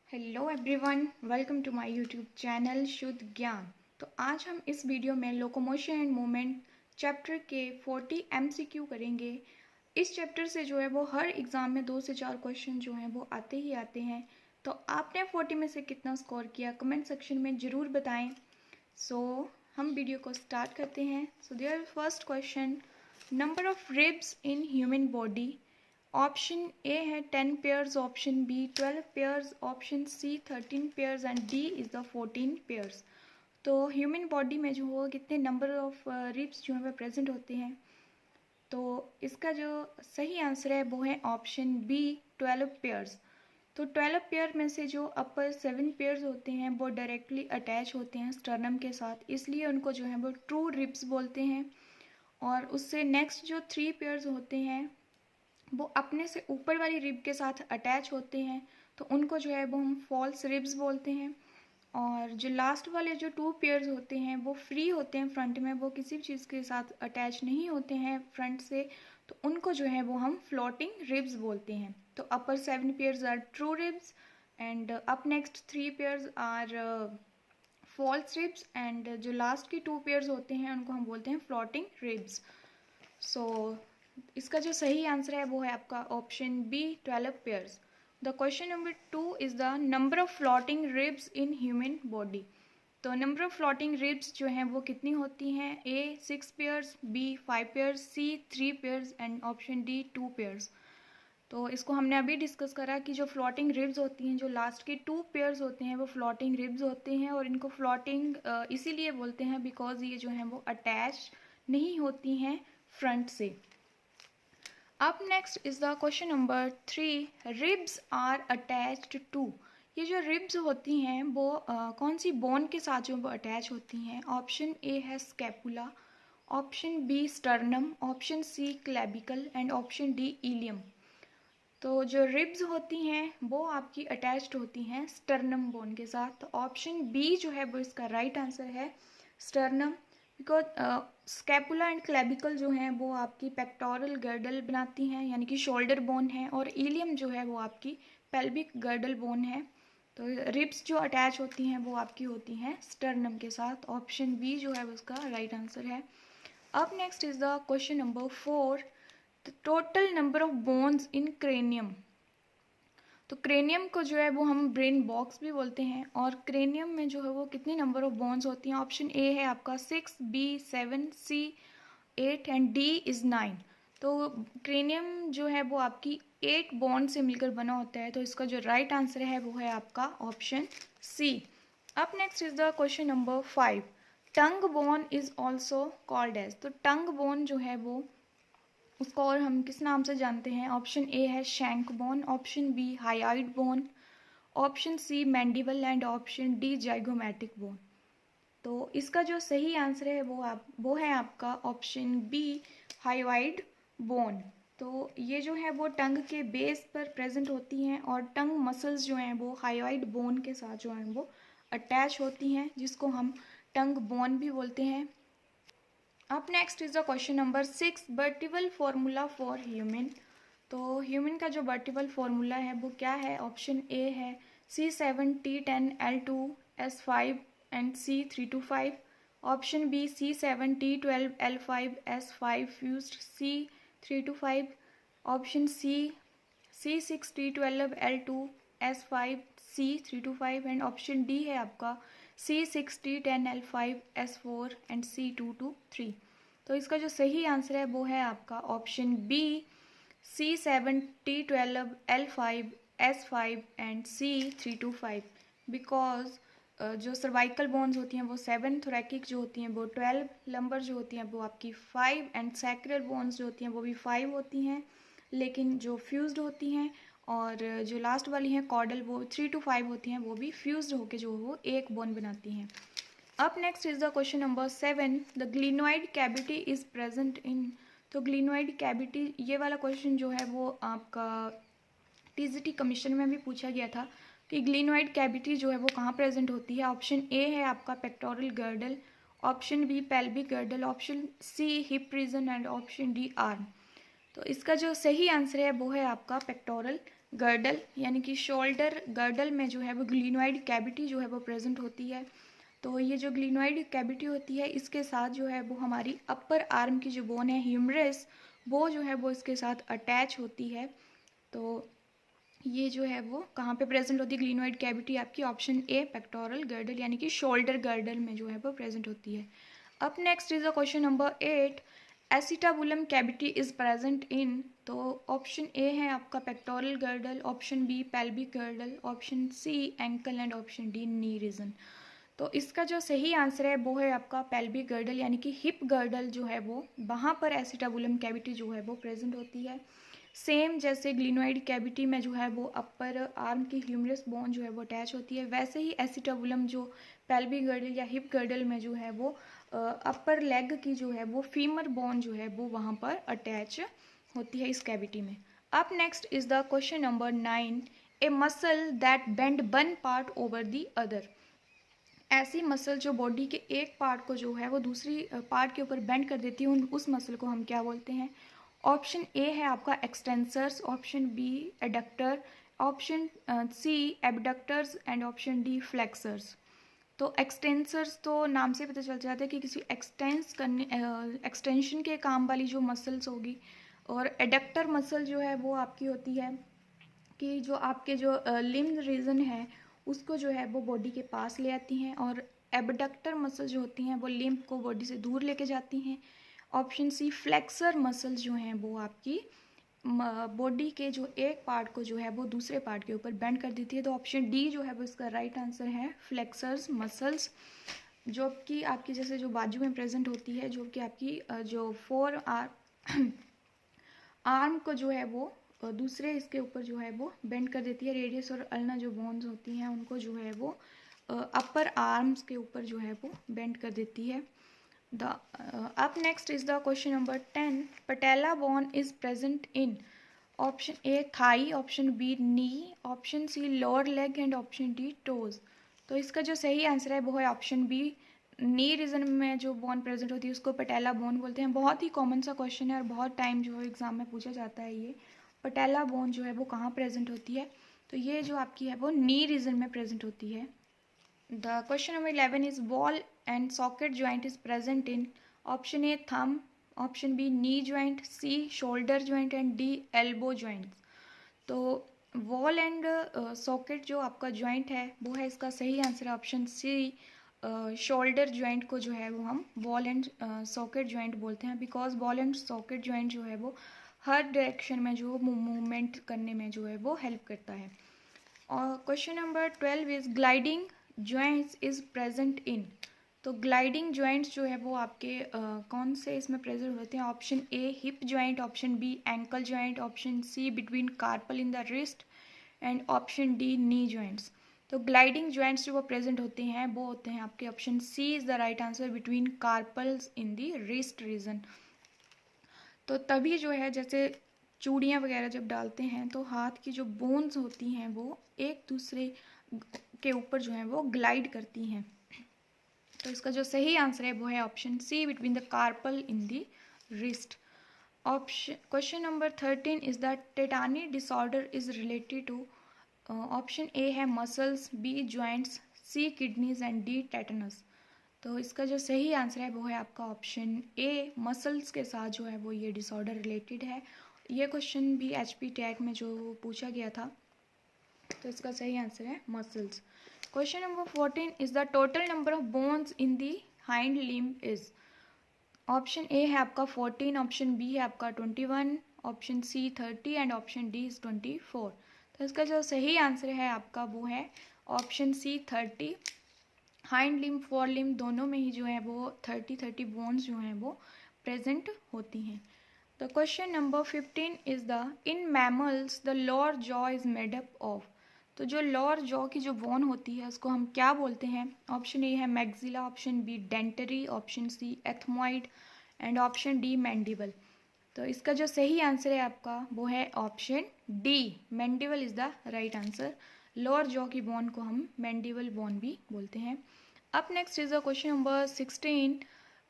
Hello everyone, welcome to my YouTube channel Shuddh Gyan. तो आज हम इस वीडियो में लोकोमोशन एंड मूवमेंट चैप्टर के 40 एमसीक्यू करेंगे। इस चैप्टर से जो है वो हर एग्ज़ाम में 2 से 4 क्वेश्चन जो हैं वो आते ही आते हैं। तो आपने 40 में से कितना स्कोर किया कमेंट सेक्शन में ज़रूर बताएं। हम वीडियो को स्टार्ट करते हैं। There first question, number of ribs in human body. Option A है 10 pairs, option B 12 pairs, option C 13 pairs and D is the 14 pairs. तो ह्यूमन बॉडी में जो हो कितने नंबर ऑफ रिब्स जो है वह प्रेजेंट होते हैं। तो इसका जो सही आंसर है वो है ऑप्शन बी 12 पेयर्स। तो 12 पेयर में से जो अपर 7 पेयर्स होते हैं वो डायरेक्टली अटैच होते हैं स्टर्नम के साथ, इसलिए उनको जो है वो ट्रू रिब्स बोलते हैं। और उससे नेक्स्ट जो 3 पेयर्स होते हैं वो अपने से ऊपर वाली रिब के साथ अटैच होते हैं, तो उनको जो है वो हम फॉल्स रिब्स बोलते हैं। और जो लास्ट वाले जो 2 पेयर्स होते हैं वो फ्री होते हैं फ्रंट में, वो किसी भी चीज़ के साथ अटैच नहीं होते हैं फ्रंट से, तो उनको जो है वो हम फ्लोटिंग रिब्स बोलते हैं। तो upper 7 pairs are true ribs and up next 3 pairs are false ribs and जो लास्ट की 2 पेयर्स होते हैं उनको हम बोलते हैं फ्लोटिंग रिब्स। सो इसका जो सही आंसर है वो है आपका option B 12 pairs. The question number 2 is the number of floating ribs in human body. तो नंबर ऑफ फ्लोटिंग रिब्स जो हैं वो कितनी होती हैं। A 6 pairs, B 5 pairs, C 3 pairs and option D 2 pairs. तो इसको हमने अभी डिस्कस करा कि जो फ्लोटिंग रिब्स होती हैं, जो लास्ट के 2 पेयर्स होते हैं वो फ्लोटिंग रिब्स होते हैं, और इनको फ्लोटिंग इसीलिए बोलते हैं बिकॉज ये जो हैं वो अटैच नहीं होती हैं फ्रंट से। अब next is the question number 3, ribs are attached to. ये जो रिब्स होती हैं वो कौन सी बोन के साथ जो वो अटैच होती हैं। ऑप्शन ए है scapula, option B sternum, option C clavicle and option D ilium. तो जो रिब्स होती हैं वो आपकी अटैच्ड होती हैं स्टर्नम बोन के साथ। तो ऑप्शन बी जो है वो इसका राइट आंसर है स्टर्नम, बिकॉज स्कैपुला एंड क्लेबिकल जो हैं वो आपकी पेक्टोरल गर्डल बनाती हैं, यानी कि शोल्डर बोन है, और इलियम जो है वो आपकी पेल्विक गर्डल बोन है। तो रिब्स जो अटैच होती हैं वो आपकी होती हैं स्टर्नम के साथ। ऑप्शन बी जो है वो उसका राइट आंसर है। अब next is the question number 4, the total number of bones in cranium. तो क्रेनियम को जो है वो हम ब्रेन बॉक्स भी बोलते हैं, और क्रेनियम में जो है वो कितनी नंबर ऑफ बोन्स होती हैं। ऑप्शन ए है आपका 6, B 7, C 8 and D is 9। तो क्रेनियम जो है वो आपकी 8 बोन से मिलकर बना होता है, तो इसका जो राइट आंसर है वो है आपका ऑप्शन सी। अब next is the question number 5, tongue bone is also called as. तो टंग बोन जो है वो उसको और हम किस नाम से जानते हैं। ऑप्शन ए है shank bone, option B hyoid bone, option C mandible and option D zygomatic bone. तो इसका जो सही आंसर है वो है आपका ऑप्शन बी हाइवाइड बोन। तो ये जो है वो टंग के बेस पर प्रेजेंट होती हैं, और टंग मसल्स जो हैं वो हाइवाइड बोन के साथ जो हैं वो अटैच होती हैं, जिसको हम टंग बोन भी बोलते हैं। अब next is the question number 6, vertebral formula for human. तो ह्यूमन का जो वर्टिबल फार्मूला है वो क्या है। ऑप्शन ए है C7T10L2S5 and C325, option B C7T12L5S5 fused C325, option C C6T12L2S5 C325 and option D है आपका C6T10L5S4 एंड C223। तो इसका जो सही आंसर है वो है आपका option B C7T12L5S5 and C325, because जो सर्वाइकल बोन्स होती हैं वो 7, थोरैकिक जो होती हैं वो 12, लंबर जो होती हैं वो आपकी 5 एंड सैक्रल बोन्स जो होती हैं वो भी 5 होती हैं, लेकिन जो फ्यूज्ड होती हैं और जो लास्ट वाली हैं कॉर्डल वो 3 to 5 होती हैं, वो भी फ्यूज्ड होके जो वो एक बोन बनाती हैं। अब next is the question number 7, the glenoid cavity is present in. तो ग्लिनोइड कैविटी ये वाला क्वेश्चन जो है वो आपका टीजीटी कमीशन में भी पूछा गया था कि ग्लिनोइड कैविटी जो है वो कहाँ प्रेजेंट होती है। ऑप्शन ए है आपका pectoral girdle, option B pelvic girdle, option C hip region and option D arm. तो इसका जो सही आंसर है वो है आपका पेक्टोरल गर्डल यानी कि शोल्डर गर्डल में जो है वो ग्लिनोइड कैविटी जो है वो प्रेजेंट होती है। तो ये जो ग्लिनोइड कैविटी होती है इसके साथ जो है वो हमारी अपर आर्म की जो बोन है ह्यूमरस, वो जो है वो इसके साथ अटैच होती है। तो ये जो है वो कहाँ पे प्रेजेंट होती है ग्लिनोइड कैविटी आपकी ऑप्शन ए पेक्टोरल गर्डल यानी कि शोल्डर गर्डल में जो है वो प्रेजेंट होती है। अब next is the question number 8, acetabulum cavity is present in. तो ऑप्शन ए है आपका pectoral girdle, option B pelvic girdle, option C ankle and option D knee region. तो इसका जो सही आंसर है वो है आपका पेल्विक गर्डल यानी कि हिप गर्डल जो है वो वहाँ पर एसिटाबुलम कैविटी जो है वो प्रेजेंट होती है। सेम जैसे ग्लिनोइड कैविटी में जो है वो अपर आर्म की ह्यूमरस बोन जो है वो अटैच होती है, वैसे ही एसिटाबुलम जो पेल्विक गर्डल या हिप गर्डल में जो है वो अपर लेग की जो है वो फीमर बोन जो है वो वहाँ पर अटैच होती है इस कैविटी में। अब next is the question number 9, A muscle that bend one part over the other. ऐसी मसल जो बॉडी के एक पार्ट को जो है वो दूसरी पार्ट के ऊपर बेंड कर देती है, उस मसल को हम क्या बोलते हैं। ऑप्शन ए है आपका extensors, option B adductor, option C abductors and option D flexors. तो एक्सटेंसर्स तो नाम से पता चल जाता है कि किसी एक्सटेंशन के काम वाली जो मसल्स होगी, और एडक्टर मसल जो है वो आपकी होती है कि जो आपके जो लिम्ब रीजन है उसको जो है वो बॉडी के पास ले आती हैं, और एबडक्टर मसल जो होती हैं वो लिम्ब को बॉडी से दूर लेके जाती हैं। ऑप्शन सी फ्लेक्सर मसल्स जो हैं वो आपकी बॉडी के जो एक पार्ट को जो है वो दूसरे पार्ट के ऊपर बेंड कर देती है। तो ऑप्शन डी जो है वो इसका राइट आंसर है फ्लेक्सर्स मसल्स, जो कि आपकी जैसे जो बाजू में प्रेजेंट होती है, जो कि आपकी जो फोर आर्म को जो है वो दूसरे इसके ऊपर जो है वो बेंड कर देती है। रेडियस और अल्ना जो बोन्स होती हैं उनको जो है वो अपर आर्म्स के ऊपर जो है वो बेंड कर देती है। The up next is the question number 10, patella bone is present in. Option A thigh, option B knee, option C lower leg and option D toes. तो इसका जो सही आंसर है वो है ऑप्शन बी, नी रीजन में जो बोन प्रेजेंट होती है उसको पटेला बोन बोलते हैं। बहुत ही कॉमन सा क्वेश्चन है और बहुत टाइम जो है एग्जाम में पूछा जाता है। ये पटेला बोन जो है वो कहाँ प्रेजेंट होती है, तो ये जो आपकी है वो नी रीजन में प्रेजेंट होती है। The question number 11 is ball and socket joint is present in. Option A thumb, option B knee joint, C shoulder joint and D elbow joint. तो वॉल एंड सॉकेट जो आपका ज्वाइंट है वो है इसका सही answer option C shoulder joint को जो है वो हम वॉल एंड सॉकेट ज्वाइंट बोलते हैं, because wall and socket joint जो है वो हर डायरेक्शन में जो मूवमेंट करने में जो है वो हेल्प करता है। और question number 12 is gliding joints is present in. तो ग्लाइडिंग ज्वाइंट्स जो है वो आपके कौन से इसमें प्रेजेंट होते हैं। Option A hip joint, option B ankle joint, option C between carpal in the wrist and option D knee joints. तो ग्लाइडिंग ज्वाइंट्स जो वो प्रेजेंट होते हैं वो होते हैं आपके option C is the right answer between carpals in the wrist region. तो तभी जो है जैसे चूड़ियाँ वगैरह जब डालते हैं तो हाथ की जो बोन्स होती हैं वो एक दूसरे के ऊपर जो है वो ग्लाइड करती हैं। तो इसका जो सही आंसर है वो है option C between the carpal in the wrist. Option question number 13 is the tetany disorder is related to. Option A है muscles, B joints, C kidneys and D tetanus. तो इसका जो सही आंसर है वो है आपका ऑप्शन ए, मसल्स के साथ जो है वो ये डिसऑर्डर रिलेटेड है। ये क्वेश्चन भी HP टैग में जो पूछा गया था, तो इसका सही आंसर है muscles. Question number 14 is the total number of bones in the hind limb is. Option A है आपका 14, ऑप्शन बी है आपका 21, option C 30 and option D is 24। तो इसका जो सही आंसर है आपका वो है option C 30। Hind limb fore limb दोनों में ही जो है वो 30 बोन्स जो हैं वो प्रेजेंट होती हैं। The question number 15 is the in mammals the lower jaw is made up of. तो जो लोअर जॉ की जो बोन होती है उसको हम क्या बोलते हैं। ऑप्शन ए है maxilla, option B dentary, option C ethmoid and option D mandible. तो इसका जो सही आंसर है आपका वो है option D, mandible is the right answer. Lower jaw की बोन को हम मैंडिबल बोन भी बोलते हैं। अब next is the question number 16,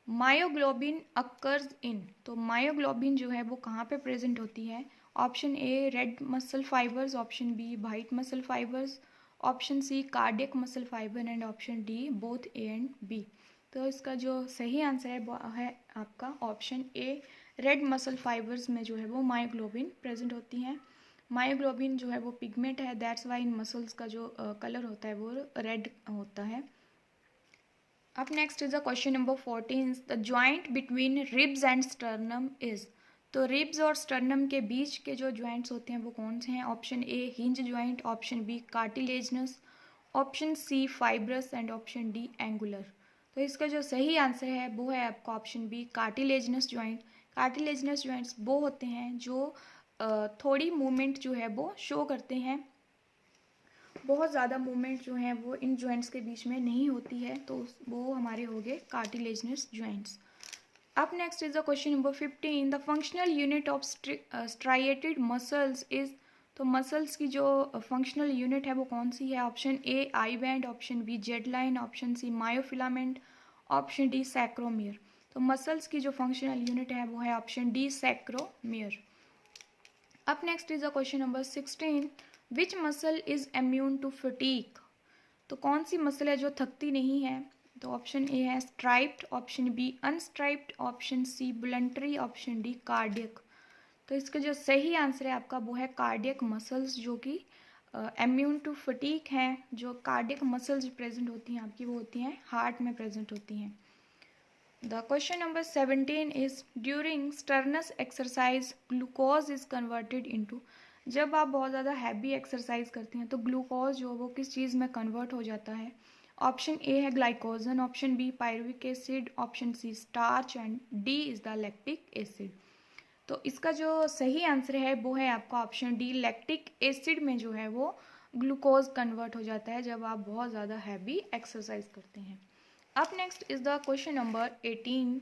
myoglobin occurs in. तो मायोग्लोबिन जो है वो कहाँ पे प्रेजेंट होती है। Option A red muscle fibres, option B white muscle fibres, option C cardiac muscle fibre and option D both A and B. तो इसका जो सही आंसर है वो है आपका option A, red muscle fibres में जो है वो मायोग्लोबिन प्रेजेंट होती हैं। मायोग्लोबिन जो है वो पिगमेंट है, दैट्स वाई इन मसल्स का जो कलर होता है वो रेड होता है। अब next is the question number 14, the joint between ribs and sternum is. तो रिब्स और स्टर्नम के बीच के जो जॉइंट्स होते हैं वो कौन से हैं? Option A hinge joint, option B cartilaginous, option C fibrous and option D angular. तो इसका जो सही आंसर है वो है आपका option B cartilaginous joint. Cartilaginous joints वो होते हैं जो थोड़ी मूवमेंट जो है वो शो करते हैं, बहुत ज़्यादा मूवमेंट जो है वो इन जॉइंट्स के बीच में नहीं होती है, तो वो हमारे हो गए कार्टिलेजनस जॉइंट्स। अब next is the question number 15, the functional unit of striated muscles is. तो मसल्स की जो फंक्शनल यूनिट है वो कौन सी है? Option A I band, option B Z line, option C myofilament, option D sarcomere. तो मसल्स की जो फंक्शनल यूनिट है वो है ऑप्शन डी सैक्रोमियर। अब next is the question number 16, which muscle is immune to fatigue. तो कौन सी muscle है जो थकती नहीं है? तो ऑप्शन ए है striped, option B unstriped, option C voluntary, option D cardiac. तो इसका जो सही आंसर है आपका वो है कार्डियक मसल्स, जो कि इम्यून टू फटीग हैं। जो कार्डियक मसल्स प्रेजेंट होती हैं आपकी वो होती हैं हार्ट में प्रेजेंट होती हैं। The question number 17 is during Stearns exercise glucose is converted into. जब आप बहुत ज़्यादा हैवी एक्सरसाइज करते हैं तो ग्लूकोज जो वो किस चीज़ में कन्वर्ट हो जाता है? ऑप्शन ए है glycogen, option B pyruvic acid, option C starch and D is the lactic acid. तो इसका जो सही आंसर है वो है आपका ऑप्शन डी, लैक्टिक एसिड में जो है वो ग्लूकोज कन्वर्ट हो जाता है जब आप बहुत ज़्यादा हैवी एक्सरसाइज करते हैं। अब next is the question number 18,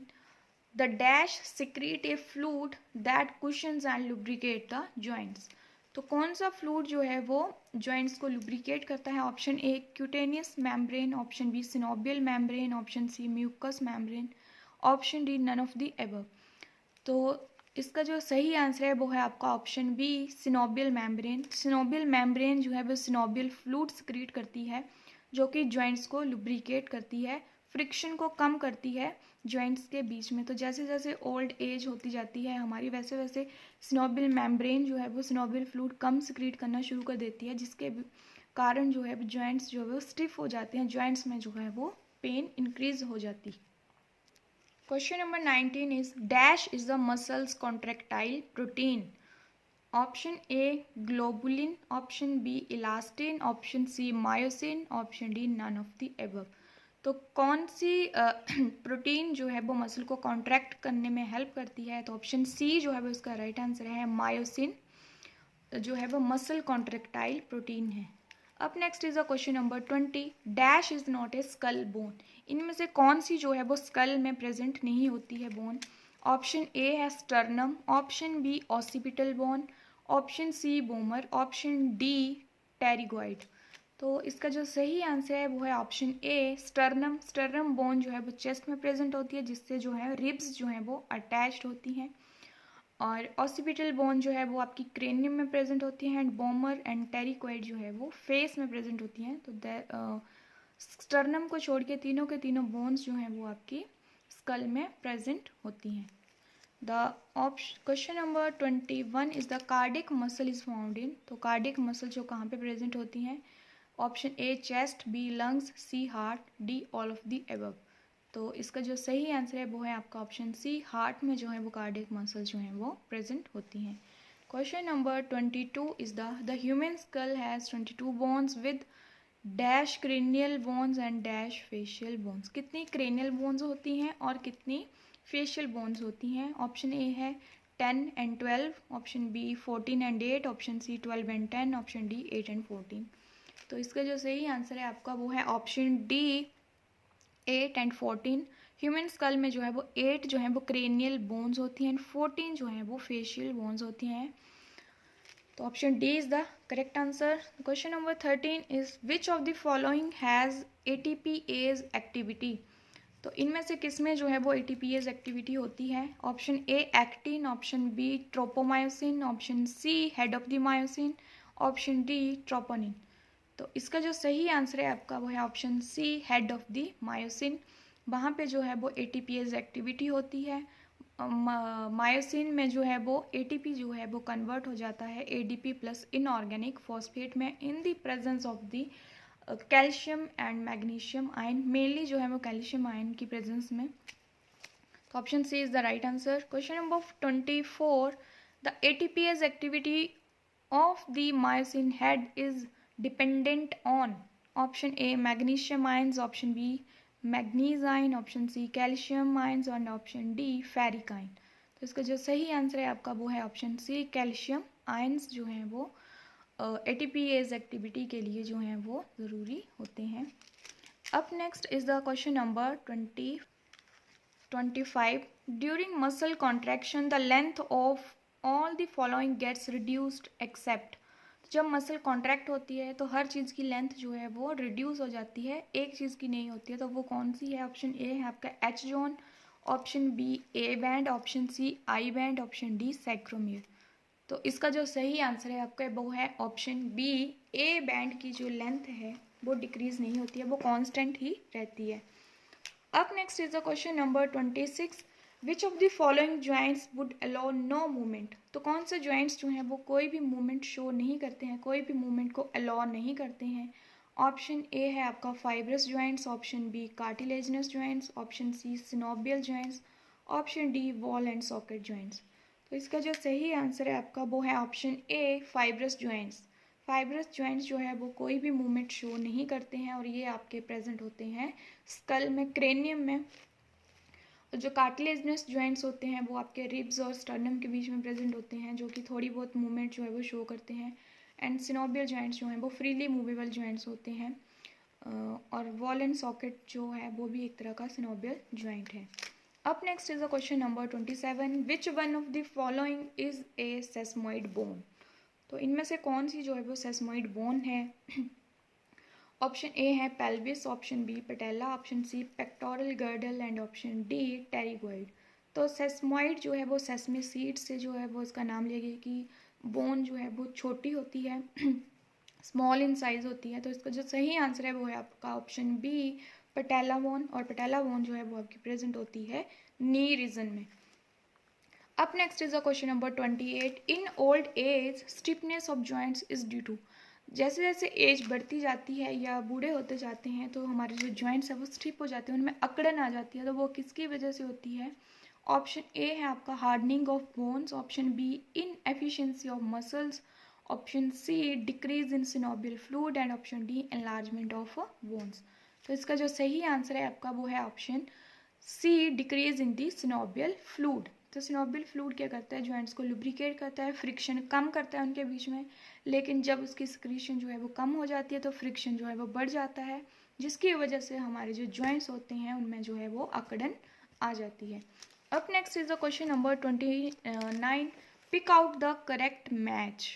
the dash secrete A fluid that cushions and lubricate the joints. तो कौन सा फ्लूइड जो है वो जॉइंट्स को लुब्रिकेट करता है? Option A cutaneous membrane, option B synovial membrane, option C mucous membrane, option D none of the above. तो इसका जो सही आंसर है वो है आपका option B, synovial membrane. Synovial membrane जो है वो सिनोबियल फ्लूइड सिक्रीट करती है जो कि जॉइंट्स को लुब्रिकेट करती है, फ्रिक्शन को कम करती है जॉइंट्स के बीच में। तो जैसे जैसे ओल्ड एज होती जाती है हमारी, वैसे वैसे सिनोबियल मेम्ब्रेन जो है वो सिनोबियल फ्लूइड कम सिक्रीट करना शुरू कर देती है, जिसके कारण जो है जॉइंट्स जो है वो स्टिफ हो जाते हैं, जॉइंट्स में जो है वो पेन इंक्रीज हो जाती है। Question number 19 is dash is the muscles contractile protein. Option A globulin, option B elastin, option C myosin, option D none of the above. तो कौन सी प्रोटीन जो है वो मसल को कॉन्ट्रैक्ट करने में हेल्प करती है? तो ऑप्शन सी जो है वो इसका राइट आंसर है, मायोसिन जो है वो मसल कॉन्ट्रैक्टाइल प्रोटीन है। अब next is a question number 20, dash is not a skull bone. इनमें से कौन सी जो है वो स्कल में प्रेजेंट नहीं होती है बोन? ऑप्शन ए है sternum, option B occipital bone, option C vomer, option D pterygoid. तो इसका जो सही आंसर है वो है option A sternum. Sternum bone जो है वो चेस्ट में प्रेजेंट होती है, जिससे जो है रिब्स जो है वो अटैच्ड होती हैं। और ऑसिपिटल बोन जो है वो आपकी क्रेनियम में प्रेजेंट होती है, एंड बोमर एंड टेरिकॉइड जो है वो फेस में प्रेजेंट होती हैं। तो स्टर्नम को छोड़ के तीनों बोन्स जो हैं वो आपकी स्कल में प्रेजेंट होती हैं। The question number 21 is the cardiac muscle is found in. तो कार्डिक मसल जो कहाँ पे प्रेजेंट होती हैं? Option A chest, B lungs, C heart, D all of the above. तो इसका जो सही आंसर है वो है आपका ऑप्शन सी, हार्ट में जो है वो कार्डियक मसल्स जो हैं वो प्रेजेंट होती हैं। Question number 22 is the human school has 22 bones with dash cranial bones and dash facial bones. कितनी क्रेनियल बोन्स होती हैं और कितनी फेशियल बोन्स होती हैं? ऑप्शन ए है 10 and 12, option B 14 and 8, option C 12 and 10, option D 8 and 14। तो इसका जो सही आंसर है आपका वो है option D 8 and 14। Human school में जो है वो 8 जो है वो क्रेनियल बोन्स होती हैं, 14 जो है वो फेशियल बोन्स होती हैं। तो option D is the correct answer. Question number 13 is which of the following has ATPase activity. तो इनमें से किस में जो है वो एटीपीएज एक्टिविटी होती है? Option A actin, option B tropomyosin, option C head of the myosin, option D troponin. तो इसका जो सही आंसर है आपका वो है option C head of the myosin. वहाँ पे जो है वो एटीपीएज एक्टिविटी होती है। मायोसिन में जो है वो एटीपी जो है वो कन्वर्ट हो जाता है एडीपी प्लस इनऑर्गेनिक फॉस्फेट में in the presence of the calcium and magnesium ion, mainly जो है वो कैल्शियम आयन की प्रेजेंस में। तो option C is the right answer. Question number 24, the ATPase activity of the myosin head is dependent on option A magnesium ions, option B manganese ion, option C calcium ions and option D ferric ion। तो इसका जो सही answer है आपका वो है option C calcium ions जो हैं वो एटीपीएज एक्टिविटी के लिए जो हैं वो ज़रूरी होते हैं। अब next is the question number 25, during muscle contraction the length of all the following gets reduced except। जब मसल कॉन्ट्रैक्ट होती है तो हर चीज़ की लेंथ जो है वो रिड्यूस हो जाती है, एक चीज़ की नहीं होती है। तो वो कौन सी है? ऑप्शन ए है आपका H zone, option B A band, option C I band, option D sarcomere. तो इसका जो सही आंसर है आपका वो है ऑप्शन बी, ए बैंड की जो लेंथ है वो डिक्रीज नहीं होती है, वो कांस्टेंट ही रहती है। Up next is the question number 26, which of the following joints would allow no movement। तो कौन से joints जो हैं वो कोई भी movement show नहीं करते हैं, कोई भी movement को allow नहीं करते हैं? ऑप्शन ए है आपका fibrous joints, option B cartilaginous joints, option C synovial joints, option D wall and socket joints। तो इसका जो सही आंसर है आपका वो है ऑप्शन ए fibrous joints। फाइब्रस जॉइंट्स जो है वो कोई भी मूवमेंट शो नहीं करते हैं और ये आपके प्रेजेंट होते हैं स्कल में, क्रेनियम में। जो कार्टिलेजनस जॉइंट्स होते हैं वो आपके रिब्स और स्टर्नम के बीच में प्रेजेंट होते हैं, जो कि थोड़ी बहुत मूवमेंट जो है वो शो करते हैं। एंड सिनोबियल जॉइंट्स जो हैं वो फ्रीली मूवेबल जॉइंट्स होते हैं। और वॉल एंड सॉकेट जो है वो भी एक तरह का सिनोबियल जॉइंट है। अब next is the question number 27, which one of the following is a sesamoid bone. तो इनमें से कौन सी जो है वो सेस्मोइड बोन है? ऑप्शन ए है pelvis, option B patella, option C pectoral girdle and option D pterygoid. तो सेस्मोइड जो है वो सेसमी सीड से जो है वो इसका नाम लिया गया कि बोन जो है वो छोटी होती है, स्मॉल इन साइज होती है। तो इसका जो सही आंसर है वो है आपका ऑप्शन बी पटेला बोन, और पटेला बोन जो है वो आपकी प्रेजेंट होती है नी रीजन में। Up next is the question number 28, in old age stiffness of joints is due to। जैसे जैसे एज बढ़ती जाती है या बूढ़े होते जाते हैं तो हमारे जो जॉइंट्स है वो स्टिफ हो जाते हैं, उनमें अकड़न आ जाती है। तो वो किसकी वजह से होती है? ऑप्शन ए है आपका hardening of bones, option B inefficiency of muscles, option C decrease in synovial fluid and option D enlargement of bones. तो इसका जो सही आंसर है आपका वो है option C decrease in the synovial fluid. तो सिनोबियल फ्लूइड क्या करता है? जॉइंट्स को लुब्रिकेट करता है, फ्रिक्शन कम करता है उनके बीच में। लेकिन जब उसकी सिक्रीशन जो है वो कम हो जाती है तो फ्रिक्शन जो है वो बढ़ जाता है, जिसकी वजह से हमारे जो जॉइंट्स होते हैं उनमें जो है वो अकड़न आ जाती है। अब next is the question number 29, pick out the correct match.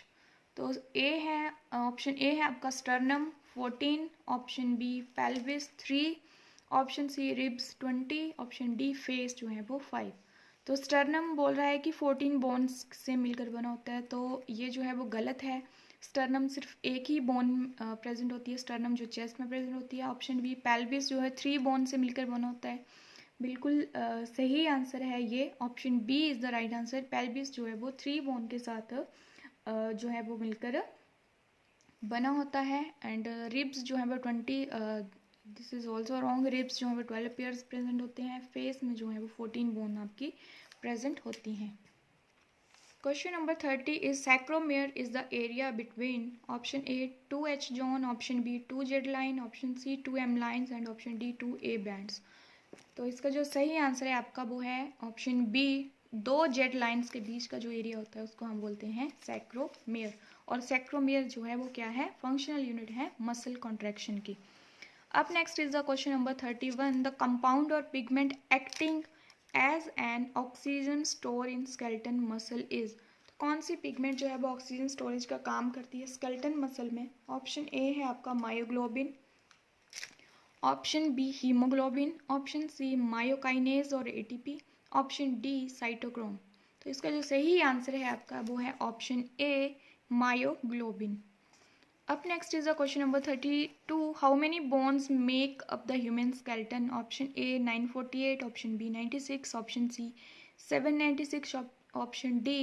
तो ए है ऑप्शन ए है आपका sternum 14, option B pelvis 3, option C ribs 20, option D face जो है वो 5। तो स्टर्नम बोल रहा है कि 14 बोन्स से मिलकर बना होता है, तो ये जो है वो गलत है। स्टर्नम सिर्फ एक ही बोन प्रेजेंट होती है, स्टर्नम जो चेस्ट में प्रेजेंट होती है। ऑप्शन बी पेल्विस जो है 3 बोन से मिलकर बना होता है। बिल्कुल सही आंसर है ये, option B is the right answer. Pelvis जो है वो 3 बोन के साथ जो है वो मिलकर बना होता है। एंड रिब्स जो है वो 20, this is also wrong, ribs जो है वो 12 पेयर्स प्रेजेंट होते हैं। फेस में जो है वो 14 बोन आपकी प्रेजेंट होती हैं। Question number 30 is sarcomere is the area between option A 2H zone, option B 2Z line, option C 2M lines and option D 2A bands. तो इसका जो सही आंसर है आपका वो है ऑप्शन बी, 2 जेड लाइन्स के बीच का जो एरिया होता है उसको हम बोलते हैं सैक्रोमियर। और सैक्रोमियर जो है वो क्या है? फंक्शनल यूनिट है मसल कॉन्ट्रैक्शन की। अब next is the question number 31, the compound और pigment acting as an oxygen store in skeleton muscle is. तो कौन सी पिगमेंट जो है वो ऑक्सीजन स्टोरेज का काम करती है स्केलेटन मसल में? ऑप्शन ए है आपका myoglobin, option B haemoglobin, option C myokinase और एटीपी, ऑप्शन डी साइटोक्रोम। तो इसका जो सही आंसर है आपका वो है option A myoglobin. Up next is the question number 32. How many bones make up the human skeleton? Option A 948, option B 96, option C 796, option D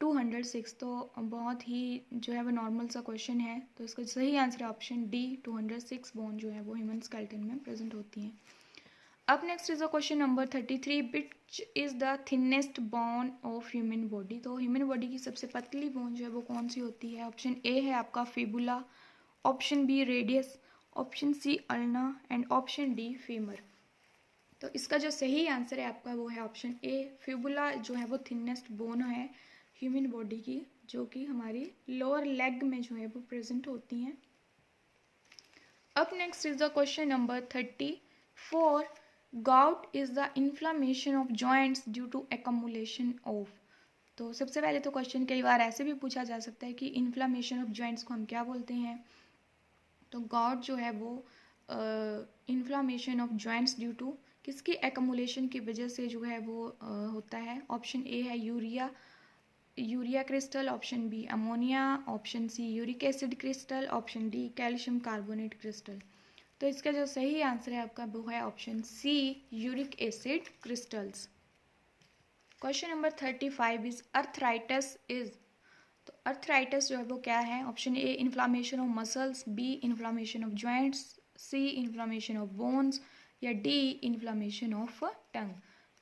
206। तो बहुत ही जो है वो नॉर्मल सा क्वेश्चन है, तो इसका सही आंसर है ऑप्शन डी 206 बोन जो है वो ह्यूमन स्केलेटन में प्रेजेंट होती हैं। अब next is the question number 33, which is the thinnest bone of human body. तो ह्यूमन बॉडी की सबसे पतली बोन जो है वो कौन सी होती है? ऑप्शन ए है आपका fibula, option B radius, option C ulna and option D femur. तो इसका जो सही आंसर है आपका वो है ऑप्शन ए फिबुला जो है वो थिनेस्ट बोन है ह्यूमन बॉडी की, जो कि हमारी लोअर लेग में जो है वो प्रेजेंट होती हैं। अब next is the question number 34, gout is the inflammation of joints due to accumulation of. तो सबसे पहले तो क्वेश्चन कई बार ऐसे भी पूछा जा सकता है कि इन्फ्लामेशन ऑफ जॉइंट्स को हम क्या बोलते हैं। तो गाउट जो है वो inflammation of joints due to किसकी एक्यूमुलेशन की वजह से जो है वो होता है। ऑप्शन ए है urea crystal, option B ammonia, option C uric acid crystal, option D calcium carbonate crystal. तो इसका जो सही आंसर है आपका वो है option C uric acid crystals. Question number 35 is arthritis is. तो अर्थराइटिस जो है वो क्या है? Option A inflammation of muscles, B inflammation of joints, C inflammation of bones या डी इन्फ्लामेशन ऑफ टंग।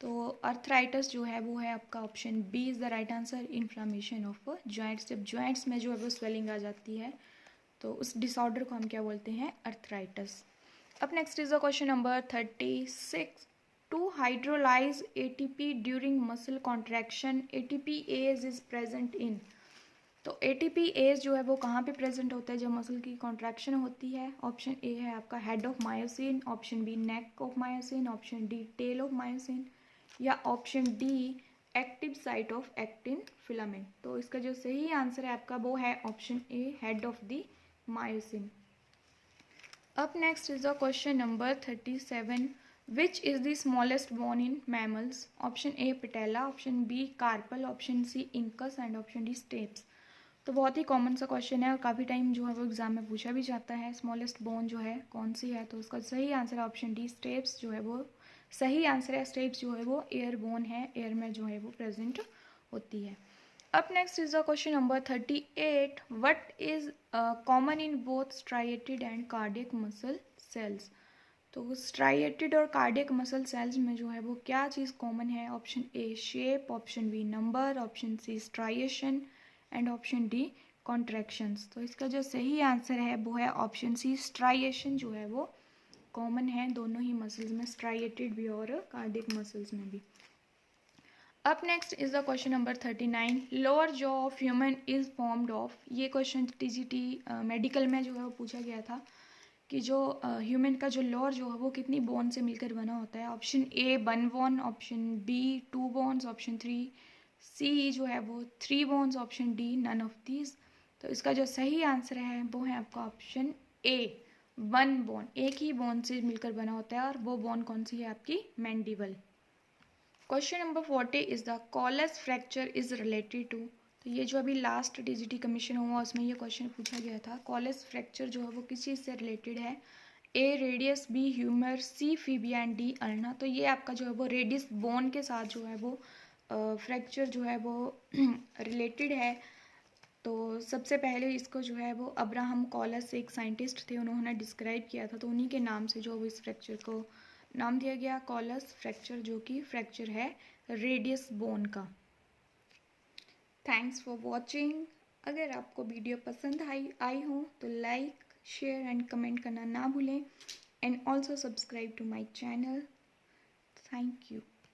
तो अर्थराइटिस जो है वो है आपका option B is the right answer, inflammation of joints. जब जॉइंट्स में जो है वो स्वेलिंग आ जाती है तो उस डिसऑर्डर को हम क्या बोलते हैं? अर्थराइटिस। अब next is the question number 36, to hydrolyse ATP during muscle contraction ATPase is present in. तो एटीपीएज जो है वो कहाँ पे प्रेजेंट होता है जब मसल की कॉन्ट्रैक्शन होती है? ऑप्शन ए है आपका head of myosin, option B neck of myosin, option D tail of myosin या option D active site of actin filament. तो इसका जो सही आंसर है आपका वो है option A head of the myosin. अब next is the question number 37, which is the smallest bone in mammals. Option A patella, option B carpal, option C incus and option D stapes. तो बहुत ही common सा question है और काफ़ी time जो है वो एग्जाम में पूछा भी जाता है। स्मॉलेस्ट बोन जो है कौन सी है? तो उसका सही आंसर है ऑप्शन डी स्टेप्स जो है वो सही आंसर है। स्टेप्स जो है वो एयर बोन है, एयर में जो है वो प्रेजेंट होती है। अब next is the question number 38, what is common in both striated and cardiac muscle cells. तो स्ट्राइएटेड और कार्डियक मसल सेल्स में जो है वो क्या चीज़ कॉमन है? Option A shape, option B number, option C striation and option D contractions. तो इसका जो सही आंसर है वो है ऑप्शन सी स्ट्राइएशन जो है वो कॉमन है दोनों ही मसल्स में, स्ट्राइएटेड भी और कार्डियक मसल्स में भी। अब next is the question number 39, lower jaw of human is formed of. ये क्वेश्चन टीजीटी मेडिकल में जो है वो पूछा गया था कि जो ह्यूमन का जो लोअर जो है वो कितनी बोन से मिलकर बना होता है। Option A 1 bone, option B 2 bones, option C जो है वो 3 bones, option D none of these. तो इसका जो सही आंसर है वो है आपका ऑप्शन ए 1 बोन, एक ही बोन से मिलकर बना होता है और वो बोन कौन सी है आपकी? Mandible. Question number 40 is the Colles fracture is related to. तो ये जो अभी लास्ट टीजीटी कमीशन हुआ उसमें ये क्वेश्चन पूछा गया था, कॉलस फ्रैक्चर जो है वो किस चीज़ से रिलेटेड है? A radius, B humerus, C fibula and D ulna. तो ये आपका जो है वो रेडियस बोन के साथ जो है वो फ्रैक्चर जो है वो रिलेटेड है। तो सबसे पहले इसको जो है वो अब्राहम कॉलस एक साइंटिस्ट थे, उन्होंने डिस्क्राइब किया था, तो उन्हीं के नाम से जो इस फ्रैक्चर को नाम दिया गया कॉलस फ्रैक्चर, जो कि फ्रैक्चर है रेडियस बोन का। Thanks for watching. अगर आपको वीडियो पसंद आई हो तो लाइक, शेयर एंड कमेंट करना ना भूलें and also subscribe to my channel. Thank you.